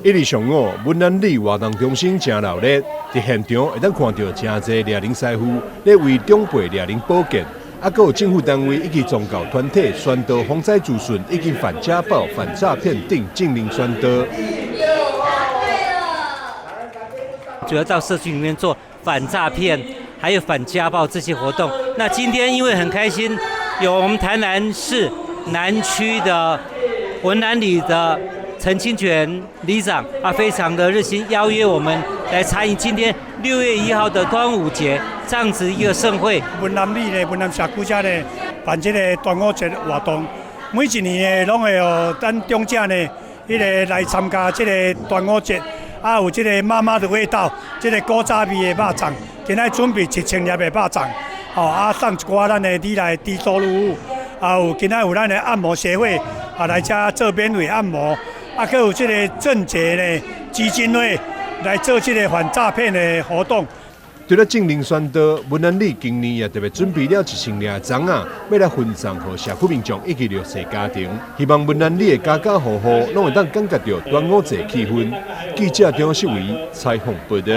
1日上午，文安里活动中心真热闹，在现场会当看到真侪掠龄师傅咧为长辈掠龄保健，还有政府单位以及宗教团体宣导防灾资讯，以及反家暴、反诈骗等禁令宣导。主要到社区里面做反诈骗，还有反家暴这些活动。那今天因为很开心，有我们台南市南区的文安里的陈清泉里长非常的热心邀约我们来参与今天6月1号的端午节这样子一个盛会。文安里呢，文安社区这呢办这个端午节活动，每一年呢，拢会有咱长者呢，来参加这个端午节，有这个妈妈的味道，这个古早味的肉粽，今仔准备1000粒的肉粽，送一寡咱的你来低收入户，有今仔有咱的按摩协会，来遮做免费按摩。还有这个正节呢基金会来做这个反诈骗的活动。除了禁令宣导，文安里今年也特别准备了1000粒粽啊，要来分送给社区民众以及弱势家庭。希望文安里的家家户户拢会当感觉到端午节气氛。记者张世伟采访报道。